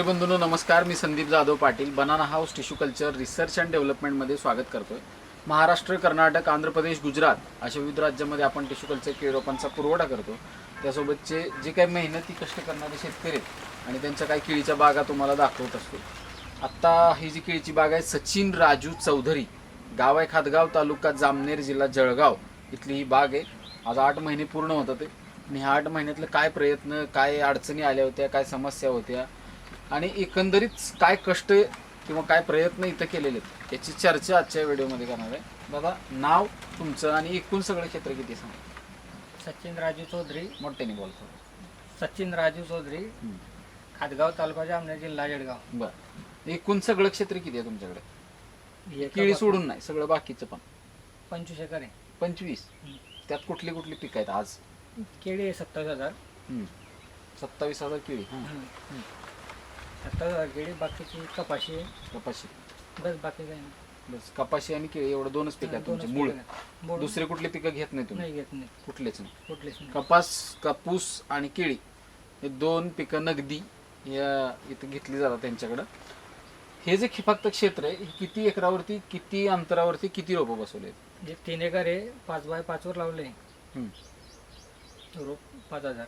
बंधूंनो नमस्कार. मी Sandeep Jadhav Patil banana house tissue culture research and डेव्हलपमेंटमध्ये स्वागत करतोय. महाराष्ट्र, कर्नाटक, आंध्र प्रदेश, गुजरात अशा विविध राज्यांमध्ये आपण टिश्यू कल्चर केळी रोपांचा पुरवठा करतो. त्यासोबतचे जे काही मेहनती कष्ट करणारे शेतकरी आहेत आणि त्यांच्या काही केळीच्या बागा तुम्हाला दाखवत असतो. आत्ता ही जी केळीची बाग आहे सचिन राजू चौधरी, गाव आहे खातगाव, तालुका जामनेर, जिल्हा जळगाव इथली ही बाग आहे. आज 8 महिने पूर्ण होतात ते आणि ह्या 8 महिन्यातलं काय प्रयत्न, काय अडचणी आल्या होत्या, काय समस्या होत्या आणि एकंदरीत काय कष्ट किंवा काय प्रयत्न इथं केलेले आहेत याची चर्चा आजच्या व्हिडिओमध्ये करणार आहे. दादा, नाव तुमचं आणि एकूण सगळं क्षेत्र किती सांगा. सचिन राजू चौधरी. मोठ्याने बोलतो. सचिन राजू चौधरी, खातगाव, तालुका जामनेर, जिल्हा जळगाव. बरं, एकूण सगळं क्षेत्र किती आहे तुमच्याकडे? एका केळी बाग- सोडून नाही, सगळं बाकीचं पण. 25 एकर आहे. 25. त्यात कुठली कुठली पिकं आहेत आज? केळी आहे 27,000. 27,000 केळी. 27,000 केळी, बाकीची कपाशी आहे. कपाशी. बस बाकी काही नाही. बस कपाशी आणि केळी एवढं दोनच पिकं आहेत तुमचे दोनच मूळ. पिकं आहेत. मूळ दुसरे कुठले पिकं घेत नाही तुम्ही? नाही घेत नाही, कुठलेच नाही. कुठलीच नाही. कापूस आणि केळी हे 2 पिकं नगदी या इथं घेतली जातात त्यांच्याकडं. हे जे फक्त क्षेत्र आहे हे किती एकरावरती, किती अंतरावरती, किती रोपं बसवले? जे 3 एकर आहे, 5x5 वर लावले. हम्म. रोप 5,000.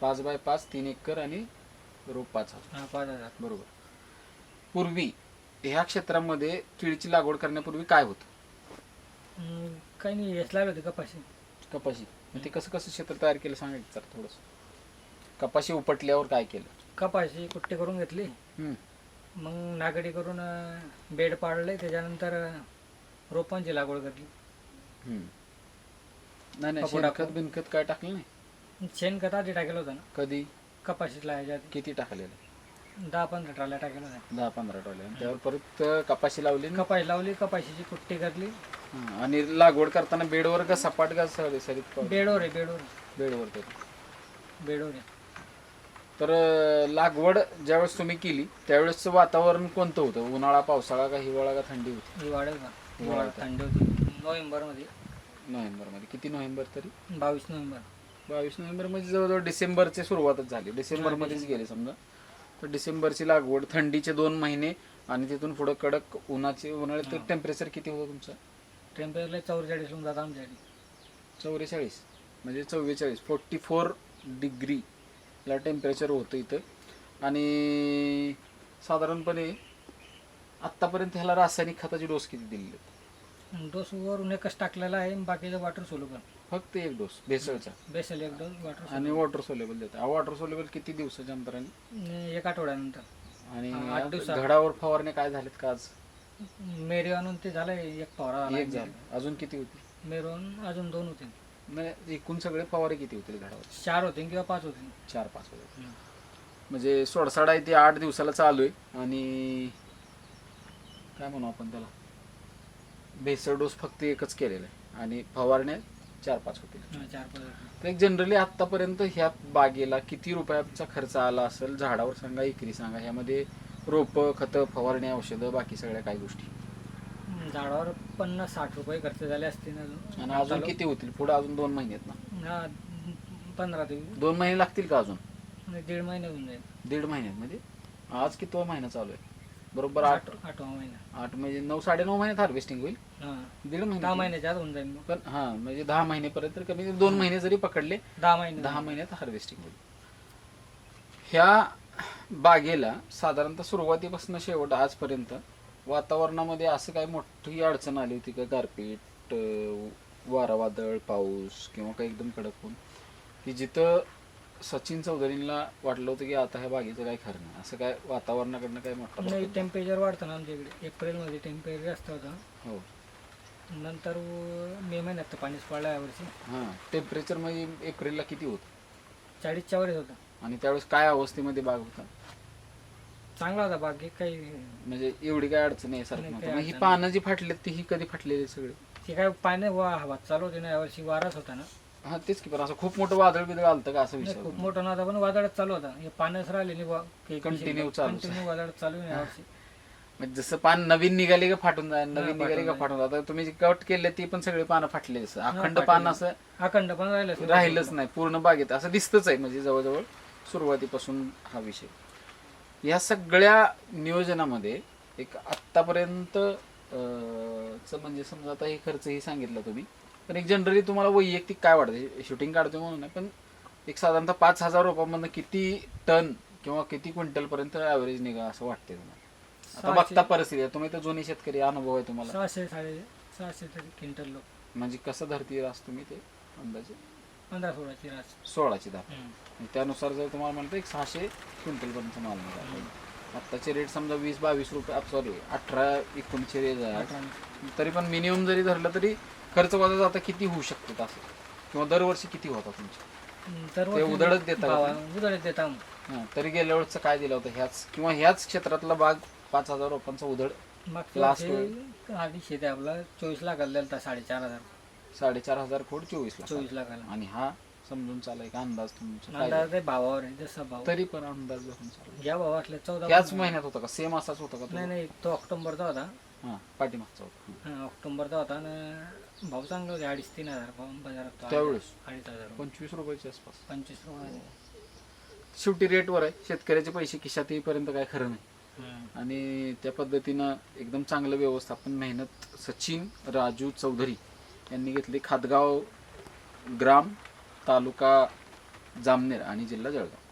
5x5 3 एकर आणि रोप 5,000. 5,000. बरोबर. पूर्वी ह्या क्षेत्रामध्ये केळीची लागवड करण्यापूर्वी काय होतं? काही नाही, हेच लावले होते कपाशी. कपाशी. मग ते कसं कसं क्षेत्र तयार केलं सांगा एक जरा थोडंसं. कपाशी उपटल्यावर काय केलं? कपाशी कुट्टी करून घेतली, हम्म. मग नागडी करून बेड पाडले, त्याच्यानंतर रोपांची लागवड करली. नाही नाही, कपडा शेणखत बिनखत काय टाकलं नाही? शेणखत आधी टाकेलं होतं ना कधी? कपाशीत लावायच्या आधी. किती टाकलेलं? 10-15 ट्रॉल्या टाकेलं होत्या. 10-15 टोले. त्यावर परत कपाशी लावली ना? कपाशी लावली, कपाशीची कुट्टी करली. आणि लागवड करताना बेडवर का सपाट का सरीत? बेडवर आहे, बेडवर. बेडवर तर. बेडवर आहे. तर लागवड ज्यावेळेस तुम्ही केली त्यावेळेसचं वातावरण कोणतं होतं? उन्हाळा, पावसाळा का हिवाळा का थंडी होती? हिवाळ्यात का? हिवाळा. हिवाळ्यात थंडी होती. नोव्हेंबरमध्ये. नोव्हेंबरमध्ये. किती नोव्हेंबर तरी? 22 नोव्हेंबर. 22 नोव्हेंबर म्हणजे जवळजवळ डिसेंबरची सुरुवातच झाली. डिसेंबरमध्येच गेले समजा. तर डिसेंबरची लागवड, थंडीचे 2 महिने आणि तिथून पुढं कडक उन्हाळ्यात टेम्परेचर किती होतं तुमचं? टेम्परेचर 44 होऊन जातं आमच्याकडे. 44 म्हणजे 44 44 डिग्री ला टेम्परेचर होतं इथं. आणि साधारणपणे आत्तापर्यंत ह्याला रासायनिक खताची डोस किती दिलेले आहेत? डोस वरून एकच टाकलेला आहे, बाकीचं वॉटर सोल्युबल. फक्त 1 डोस भेसळचा बेसल एक डोस वॉटर आणि वॉटर सोलेबल देतात. वॉटर सोलेबल किती दिवसाच्या अंतराने? 1 आठवड्यानंतर. आणि 8 दिवसात. घडावर फवारणे काय झालेत का आज? मेरी आणून ते झालंय, एक फवारा झाला. एक झालं. अजून किती होती? मेरून अजून 2 होते. म्हणजे एकूण सगळे फवारे किती होतील घडावर? 4 होते किंवा 5 होते. 4-5 होते. म्हणजे सोडसाडा आहे ते 8 दिवसाला चालू आहे. आणि काय म्हणू आपण त्याला, भेसळ डोस फक्त एकच केलेला आहे आणि फवारण्या 4-5 होतील. 4-5 होते. तर एक जनरली आत्तापर्यंत ह्या बागेला किती रुपयाचा खर्च आला असेल? झाडावर सांगा, एकरी सांगा. ह्यामध्ये रोपं, खतं, फवारणी, औषधं, बाकी सगळ्या काही गोष्टी. झाडावर 50-60 रुपये खर्च झाले असतील अजून. आणि अजून किती होतील पुढे? अजून 2 महिन्यात ना? हा, 15 ते 2 महिने लागतील का अजून? 1.5 महिने होऊन जाईल. 1.5 महिन्यात. म्हणजे आज कितवा महिना चालू आहे? बरोबर 8वा महिना. 8 म्हणजे 9-9.5 महिन्यात हार्वेस्टिंग होईल. हा, 1.5 महिने 10 महिन्याच्या आत होऊन जाईल मग. पण हा, म्हणजे 10 महिनेपर्यंत कमी 2 महिने जरी पकडले 10 महिने. 10 महिन्यात हार्वेस्टिंग होईल. ह्या बागेला साधारणतः सुरुवातीपासून शेवट आजपर्यंत वातावरणामध्ये असं काही मोठी अडचण आली होती का? गारपीट, वारा, वादळ, पाऊस किंवा काही एकदम कडक होऊन की जिथं सचिन चौधरींना वाटलं होतं की आता ह्या बागेचं काही खरं नाही, असं काय वातावरणाकडनं काही मोठा नाही, problem? टेम्परेचर वाढतं ना आमच्या इकडे. एप्रिलमध्ये टेम्परेचर जास्त होतं. हो. नंतर मे महिन्यात तर पाणीच पडलं यावर्षी. हां, टेम्परेचर म्हणजे एप्रिलला किती होतं? 40च्या वरच होतं. आणि त्यावेळेस काय अवस्थेमध्ये बाग होता? चांगला होता बाकी, काही म्हणजे एवढी काय अडचण आहे सारखं नाही, नव्हतं. काही मग ही अडचण पानं जी फाटलेत ती ही कधी फाटलेली सगळे? ते काय पाणी हवा चालू होती ना यावर्षी, वाराच होता ना. हा तेच की. पण असं खूप मोठं वादळ बिदळ आलतं का असं नाही, विषय खूप होता? मोठं नव्हता, पण वादळच चालू होता. हे पाण्याच राहिले नाही. Continue चालू. कंटिन्यू वादळच चालू आहे यावर्षी. म्हणजे जसं पान नवीन निघाली का फाटून जाय, नवीन फाटून निघाली का जाईल. फाटून जात. तुम्ही जे कट केले ती पण सगळी पानं फाटलेली असं अखंड पान असं अखंड पण राहिलं राहिलंच नाही पूर्ण बागेत असं दिसतच आहे. म्हणजे जवळजवळ सुरुवातीपासून हा विषय. या सगळ्या नियोजनामध्ये एक आत्तापर्यंत म्हणजे समजा आता हे खर्चही सांगितलं तुम्ही, पण एक जनरली तुम्हाला वैयक्तिक काय वाटतं, शूटिंग काढतो म्हणून नाही, पण एक साधारणतः 5,000 रुपयामधनं किती टन किंवा किती क्विंटल पर्यंत ॲव्हरेज निघा असं वाटते तुम्हाला? आता बघता परिस्थिती आहे, तुम्ही तर जुने शेतकरी, अनुभव आहे तुम्हाला. 600-650 तरी क्विंटल लोक. म्हणजे कसं धरती रास तुम्ही ते अंदाजे 15-16ची रास. 16ची धार, त्यानुसार जर तुम्हाला म्हणतं एक 600 क्विंटल पर्यंत माल निघाला. आत्ताचे रेट समजा 20-22 रुपये, सॉरी 18-19 रेट आहे, तरी पण मिनिमम जरी धरलं तरी खर्च वजा जाता किती होऊ शकतो असं, किंवा दरवर्षी किती होता तुमचे? ते उधळत देता का? उधळत देता. तरी गेल्या वेळेचं काय दिलं होतं ह्याच क्षेत्रातला बाग 5,000 रुपयांचा उधळ लास्ट 250 ते आपला 24 लाखाला दिला 4,500. 4,500 खोड 24 लाखाला. आणि हा समजून चालाय का अंदाज तुमचा? अंदाज ते भावावर आहे, जसा भाव. तरी पण अंदाज धरून चालाय. ज्या भावातले 14. याच महिन्यात होता का? सेम असाच होता का? नाही, तो ऑक्टोबरचा होता. हा, पाठीमागचा होता. ऑक्टोबरचा होता आणि भाव चांगले होते, 2,500-3,000 भाव बाजारात त्यावेळेस 2,500. 25 रुपयाच्या आसपास. 25 रुपये. शेवटी रेटवर आहे, शेतकऱ्याचे पैसे खिशात येईपर्यंत काय खरं नाही. आणि त्या पद्धतीनं एकदम चांगलं व्यवस्थापन, मेहनत सचिन राजू चौधरी यांनी घेतली. खातगाव, ग्राम, तालुका जामनेर आणि जिल्हा जळगाव.